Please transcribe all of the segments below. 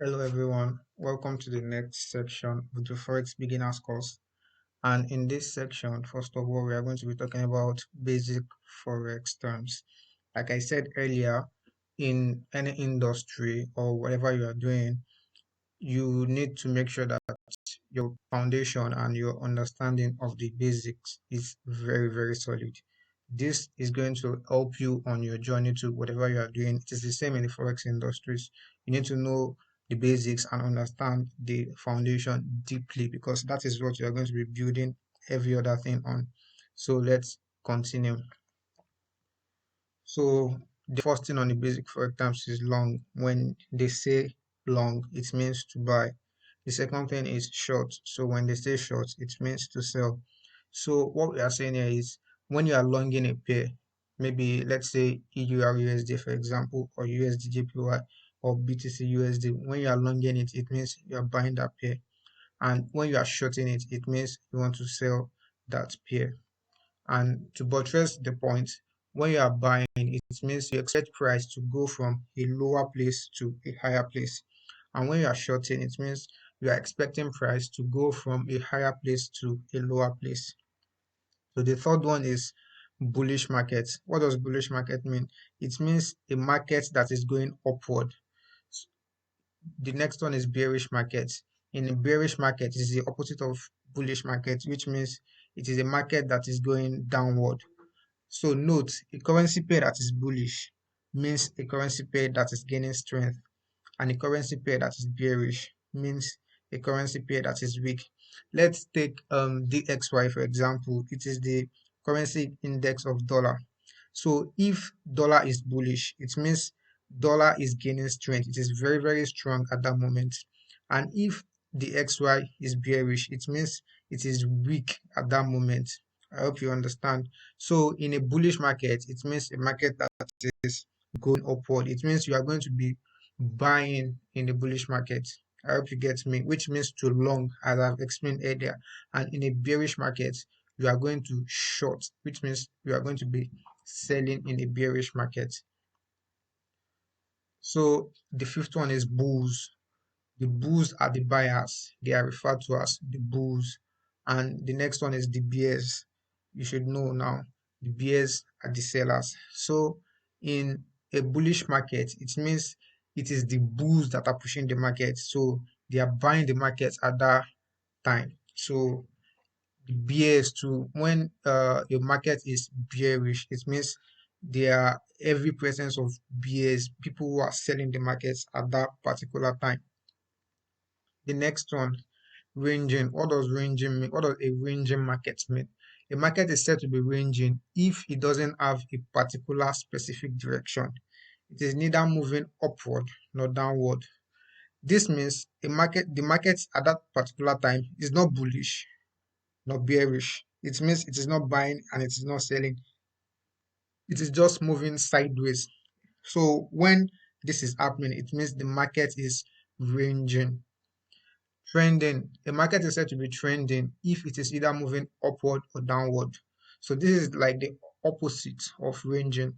Hello everyone, welcome to the next section of the Forex Beginners course. And in this section, first of all, we are going to be talking about basic Forex terms. Like I said earlier, in any industry or whatever you are doing, you need to make sure that your foundation and your understanding of the basics is very, very solid. This is going to help you on your journey to whatever you are doing. It is the same in the Forex industries. You need to know the basics and understand the foundation deeply because that is what you are going to be building every other thing on. So let's continue. So the first thing on the basic forex terms is long. When they say long, it means to buy. The second thing is short. So when they say short, it means to sell. So what we are saying here is when you are longing a pair, maybe let's say EUR USD for example, or USD JPY or BTC USD, when you are longing it, it means you are buying that pair. And when you are shorting it, it means you want to sell that pair. And to buttress the point, when you are buying, it means you expect price to go from a lower place to a higher place. And when you are shorting, it means you are expecting price to go from a higher place to a lower place. So the third one is bullish market. What does bullish market mean? It means a market that is going upward. The next one is bearish market. In a bearish market, it is the opposite of bullish market, which means it is a market that is going downward. So note, a currency pair that is bullish means a currency pair that is gaining strength, and a currency pair that is bearish means a currency pair that is weak. Let's take DXY for example. It is the currency index of dollar. So if dollar is bullish, it means dollar is gaining strength. It is very, very strong at that moment. And if the XY is bearish, it means it is weak at that moment. I hope you understand. So in a bullish market, it means a market that is going upward. It means you are going to be buying in the bullish market. I hope you get me, which means to long, as I've explained earlier. And in a bearish market, you are going to short, which means you are going to be selling in a bearish market. So the fifth one is bulls. The bulls are the buyers. They are referred to as the bulls. And the next one is the bears. You should know now. The bears are the sellers. So in a bullish market, it means it is the bulls that are pushing the market. So they are buying the market at that time. So the bears too, when your market is bearish, it means there are every presence of bears, people who are selling the markets at that particular time. The next one, ranging. What does ranging mean? What does a ranging market mean? A market is said to be ranging if it doesn't have a particular specific direction. It is neither moving upward nor downward. This means the market at that particular time is not bullish nor bearish. It means it is not buying and it is not selling. It is just moving sideways. So when this is happening, it means the market is ranging. Trending. A market is said to be trending if it is either moving upward or downward. So this is like the opposite of ranging.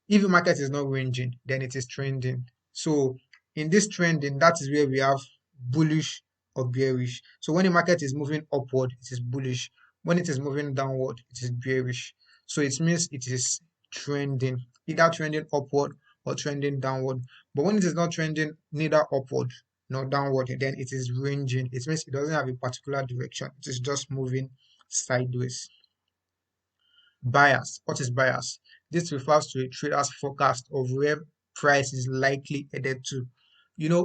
If the market is not ranging, then it is trending. So in this trending, that is where we have bullish or bearish. So when the market is moving upward, it is bullish. When it is moving downward, it is bearish. So it means it is trending, either trending upward or trending downward. But when it is not trending neither upward nor downward, then it is ranging. It means it doesn't have a particular direction. It is just moving sideways. Bias. What is bias? This refers to a trader's forecast of where price is likely headed to.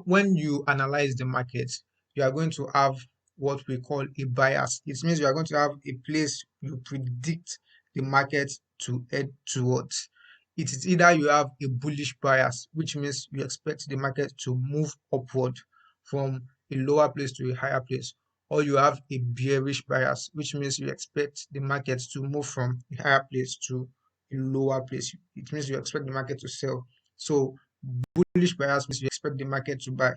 When you analyze the market, you are going to have what we call a bias. It means you are going to have a place you predict the market to head towards. It is either you have a bullish bias, which means you expect the market to move upward from a lower place to a higher place, or you have a bearish bias, which means you expect the market to move from a higher place to a lower place. It means you expect the market to sell. So bullish bias means you expect the market to buy.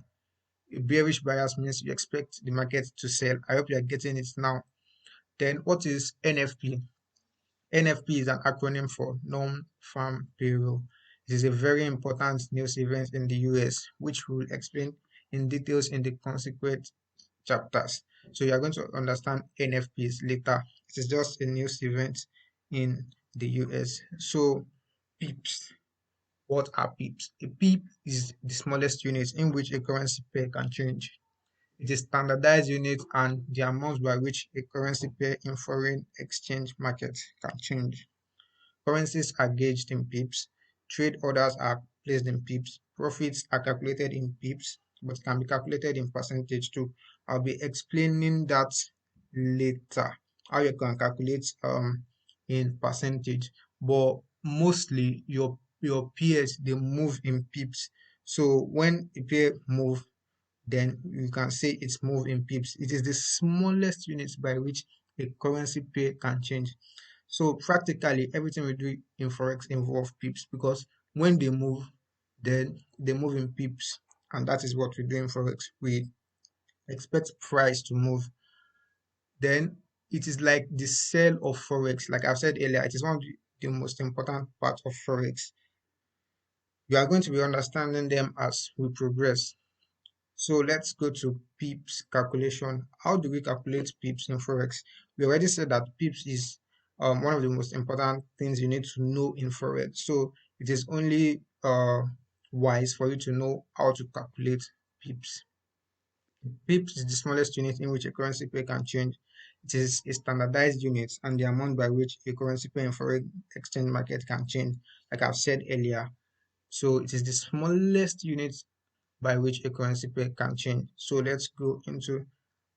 A bearish bias means you expect the market to sell. I hope you are getting it now. Then what is NFP? NFP is an acronym for non-farm payroll. It is a very important news event in the US, which we will explain in details in the consequent chapters. So you are going to understand NFPs later. It is just a news event in the US. So pips. What are pips? A pip is the smallest unit in which a currency pair can change. It is standardized unit and the amount by which a currency pair in foreign exchange market can change. Currencies are gauged in pips, trade orders are placed in pips, profits are calculated in pips, but can be calculated in percentage too. I'll be explaining that later, how you can calculate in percentage, but mostly your peers they move in pips. So when a pair move, then you can say it's move in pips. It is the smallest unit by which a currency pair can change. So practically everything we do in Forex involve pips because when they move, then they move in pips. And that is what we do in Forex. We expect price to move. Then it is like the sell of Forex. Like I've said earlier, it is one of the most important part of Forex. You are going to be understanding them as we progress. So let's go to pips calculation. How do we calculate pips in Forex? We already said that pips is one of the most important things you need to know in Forex. So it is only wise for you to know how to calculate pips. Pips is the smallest unit in which a currency pair can change. It is a standardized unit and the amount by which a currency pair in foreign exchange market can change, like I've said earlier. So it is the smallest unit by which a currency pair can change. So let's go into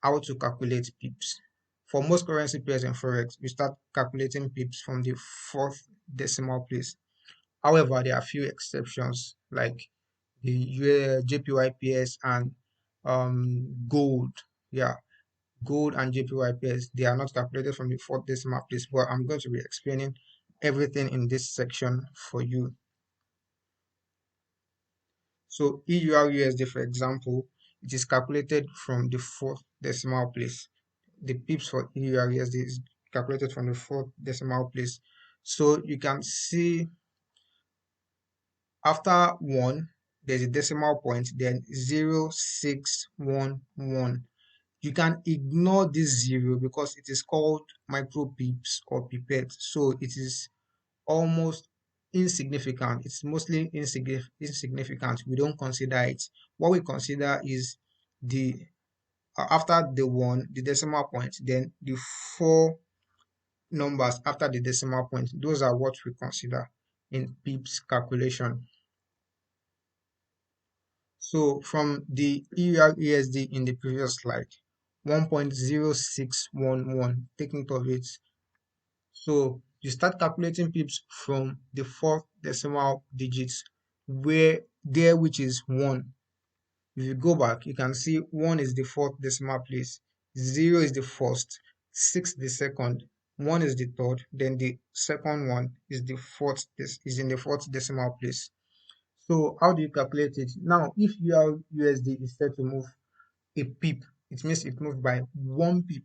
how to calculate pips. For most currency pairs in Forex, we start calculating pips from the fourth decimal place. However, there are few exceptions like the JPY and gold. Yeah, gold and JPY pairs, they are not calculated from the fourth decimal place, but I'm going to be explaining everything in this section for you. So EUR/USD, for example, it is calculated from the fourth decimal place. The pips for EUR/USD is calculated from the fourth decimal place. So you can see after 1, there's a decimal point, then 0.611. You can ignore this 0 because it is called micro pips or pipette. So it is almost insignificant. It's mostly insignificant. We don't consider it. What we consider is the after the 1, the decimal point, then the 4 numbers after the decimal point. Those are what we consider in pips calculation. So from the EUR/USD in the previous slide, 1.0611, take note of it. So you start calculating pips from the fourth decimal digits where there which is 1. If you go back, you can see 1 is the fourth decimal place, 0 is the first, 6 the second, 1 is the third, then the second one is the fourth is in the fourth decimal place. So how do you calculate it? Now, if your USD is set to move a pip, it means it moved by 1 pip.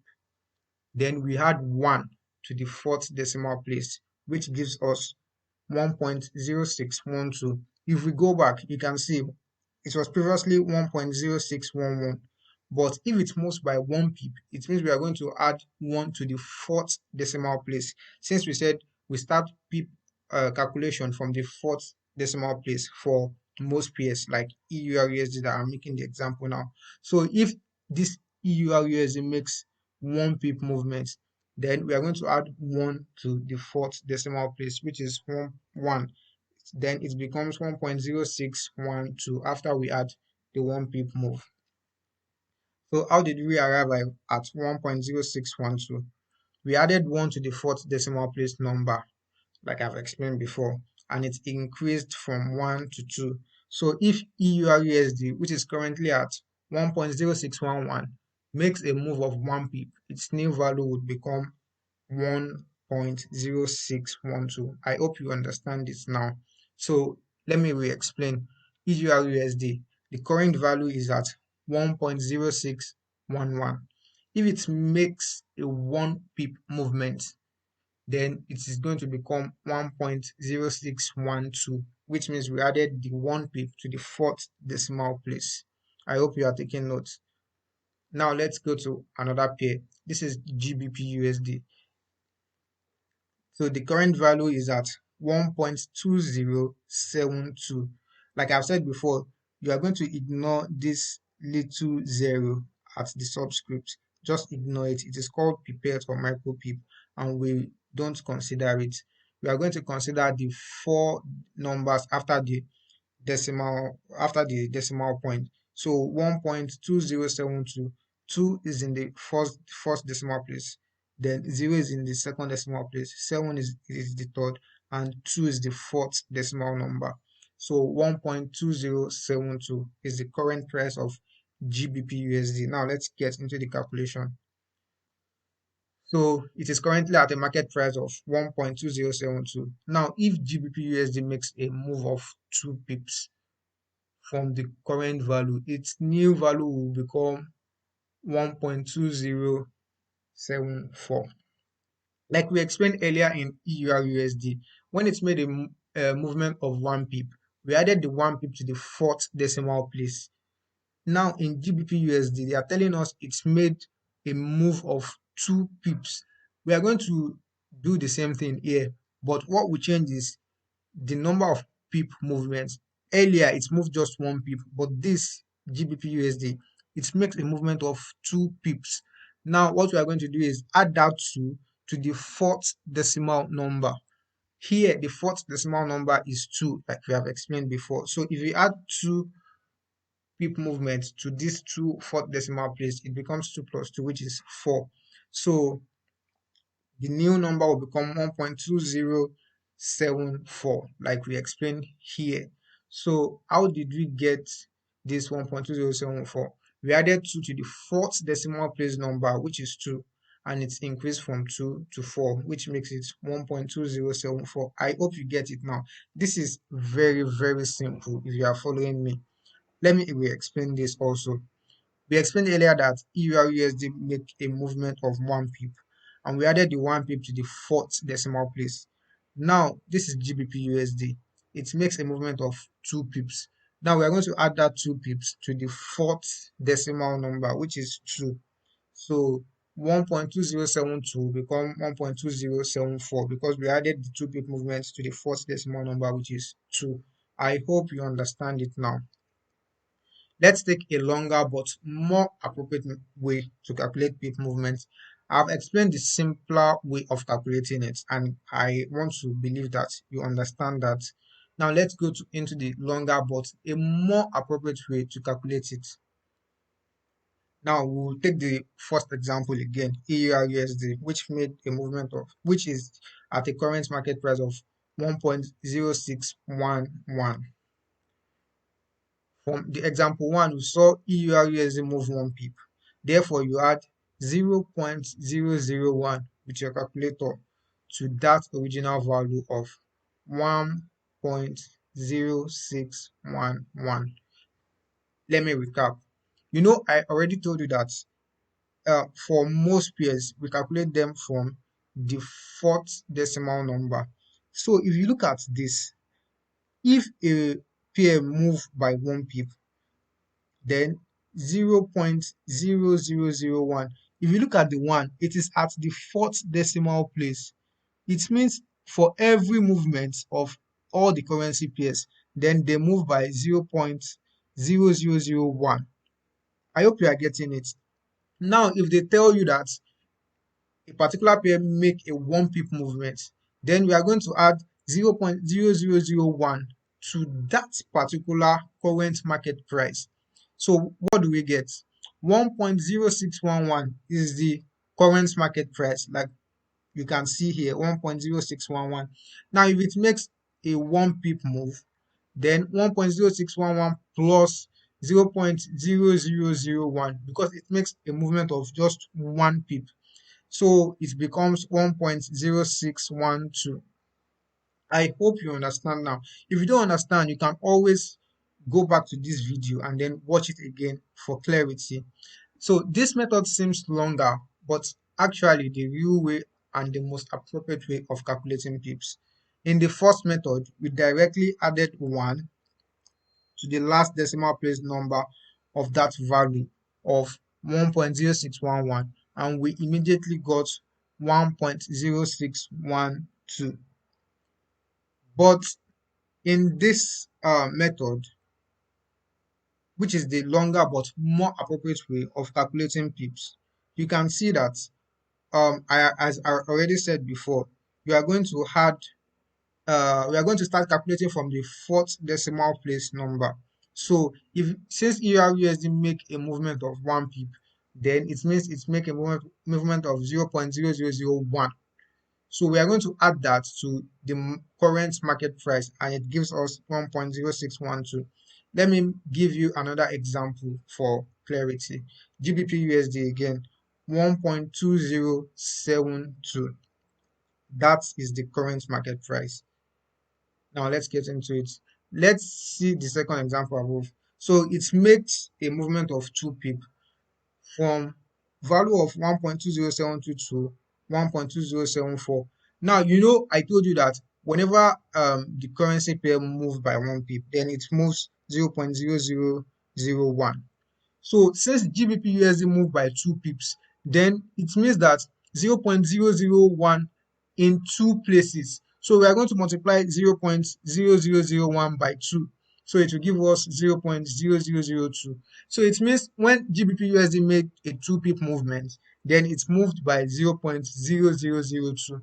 Then we add 1 to the fourth decimal place, which gives us 1.0612. If we go back, you can see it was previously 1.0611. But if it moves by 1 pip, it means we are going to add 1 to the fourth decimal place. Since we said we start pip calculation from the fourth decimal place for most pairs like EUR/USD that I'm making the example now. So if this EUR/USD makes 1 pip movement, then we are going to add 1 to the fourth decimal place, which is 1. Then it becomes 1.0612 after we add the 1 pip move. So how did we arrive at 1.0612? We added 1 to the fourth decimal place number, like I've explained before, and it increased from 1 to 2. So if EUR/USD, which is currently at 1.0611, makes a move of 1 pip, its new value would become 1.0612. I hope you understand this now. So let me re-explain. EUR/USD, the current value is at 1.0611. If it makes a 1 pip movement, then it is going to become 1.0612, which means we added the 1 pip to the fourth decimal place. I hope you are taking notes. Now let's go to another pair. This is GBP USD. So the current value is at 1.2072. Like I've said before, you are going to ignore this little zero at the subscript. Just ignore it. It is called pipette or micro pip, and we don't consider it. We are going to consider the four numbers after the decimal point. So 1.2072, 2 is in the first decimal place, then 0 is in the second decimal place, 7 is the third, and 2 is the fourth decimal number. So 1.2072 is the current price of GBP USD. Now let's get into the calculation. So it is currently at a market price of 1.2072. Now, if GBP USD makes a move of 2 pips from the current value, its new value will become 1.2074. Like we explained earlier in EUR USD, when it's made a movement of 1 pip, we added the 1 pip to the fourth decimal place. Now in GBP USD, they are telling us it's made a move of 2 pips. We are going to do the same thing here, but what we change is the number of pip movements. Earlier, it moved just 1 pip, but this GBP USD, it makes a movement of 2 pips. Now, what we are going to do is add that 2 to the fourth decimal number. Here, the fourth decimal number is 2, like we have explained before. So if we add 2 pip movements to these two fourth decimal place, it becomes 2 plus 2, which is 4. So the new number will become 1.2074, like we explained here. So how did we get this 1.2074? We added 2 to the fourth decimal place number, which is 2, and it's increased from 2 to 4, which makes it 1.2074. I hope you get it now. This is very, very simple if you are following me. Let me re-explain this also. We explained earlier that EUR/USD make a movement of 1 pip, and we added the 1 pip to the fourth decimal place. Now, this is GBP/USD. It makes a movement of 2 pips. Now, we are going to add that 2 pips to the fourth decimal number, which is 2. So, 1.2072 become 1.2074 because we added the 2 pip movements to the fourth decimal number, which is 2. I hope you understand it now. Let's take a longer but more appropriate way to calculate peak movements. I've explained the simpler way of calculating it, and I want to believe that you understand that. Now let's go into the longer but a more appropriate way to calculate it. Now we'll take the first example again, EUR/USD, which made a movement of, which is at a current market price of 1.0611. From the example 1, we saw EUR/USD move 1 pip. Therefore, you add 0.001 with your calculator to that original value of 1.0611. Let me recap. You know, I already told you that for most pairs, we calculate them from the fourth decimal number. So if you look at this, if a pair move by 1 pip, then 0.0001. If you look at the 1, it is at the fourth decimal place. It means for every movement of all the currency pairs, then they move by 0.0001. I hope you are getting it. Now, if they tell you that a particular pair make a 1 pip movement, then we are going to add 0.0001 to that particular current market price. So what do we get? 1.0611 is the current market price, like you can see here, 1.0611. Now, if it makes a 1 pip move, then 1.0611 plus 0.0001, because it makes a movement of just 1 pip. So it becomes 1.0612. I hope you understand now. If you don't understand, you can always go back to this video and then watch it again for clarity. So this method seems longer, but actually the real way and the most appropriate way of calculating pips. In the first method, we directly added 1 to the last decimal place number of that value of 1.0611, and we immediately got 1.0612. But in this method, which is the longer but more appropriate way of calculating pips, you can see that as I already said before, you are going to add we are going to start calculating from the fourth decimal place number. So if since EURUSD make a movement of 1 pip, then it means it's make a movement of 0.0001. So we are going to add that to the current market price, and it gives us 1.0612. Let me give you another example for clarity. GBP USD again, 1.2072. That is the current market price. Now let's get into it. Let's see the second example above. So it makes a movement of 2 pip from value of 1.2072 to 1.2074. Now, I told you that whenever the currency pair moves by 1 pip, then it moves 0.0001. So since GBP USD moved by 2 pips, then it means that 0.001 in two places. So we are going to multiply 0.0001 by 2. So it will give us 0.0002. So it means when GBP USD made a 2 pip movement, then it moved by 0.0002.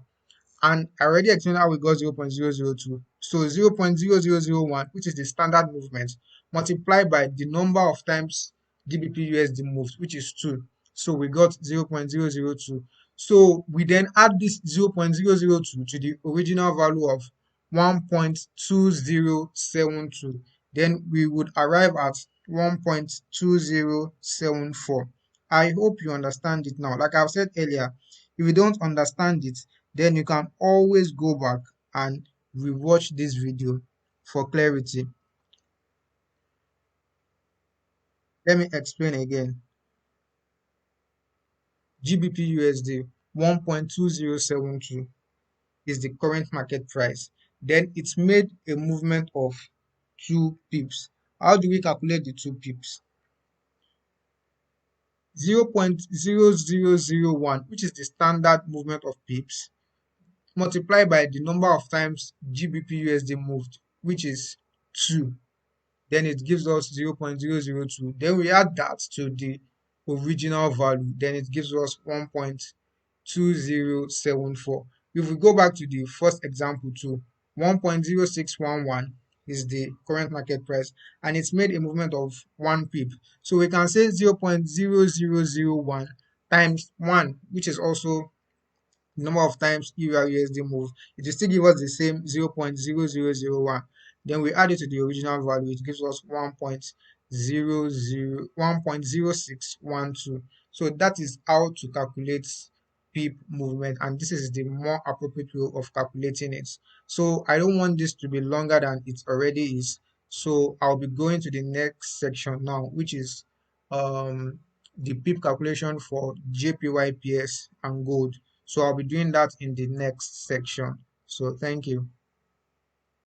And I already explained how we got 0.002. So 0.0001, which is the standard movement, multiplied by the number of times GBP USD moved, which is 2. So we got 0.002. So we then add this 0.002 to the original value of 1.2072. Then we would arrive at 1.2074. I hope you understand it now. Like I've said earlier, if you don't understand it, then you can always go back and rewatch this video for clarity. Let me explain again. GBP USD 1.2072 is the current market price. Then it's made a movement of 2 pips. How do we calculate the 2 pips? 0.0001, which is the standard movement of pips, multiplied by the number of times GBP USD moved, which is 2. Then it gives us 0.002. Then we add that to the original value, then it gives us 1.2074. If we go back to the first example too, 1.0611 is the current market price, and it's made a movement of 1 pip. So we can say 0.0001 times 1, which is also number of times EURUSD move, it will still give us the same 0.0001. Then we add it to the original value, it gives us 1.0612. So that is how to calculate pip movement, and this is the more appropriate way of calculating it. So I don't want this to be longer than it already is. So I'll be going to the next section now, which is the pip calculation for JPYPS and gold. So I'll be doing that in the next section. So thank you.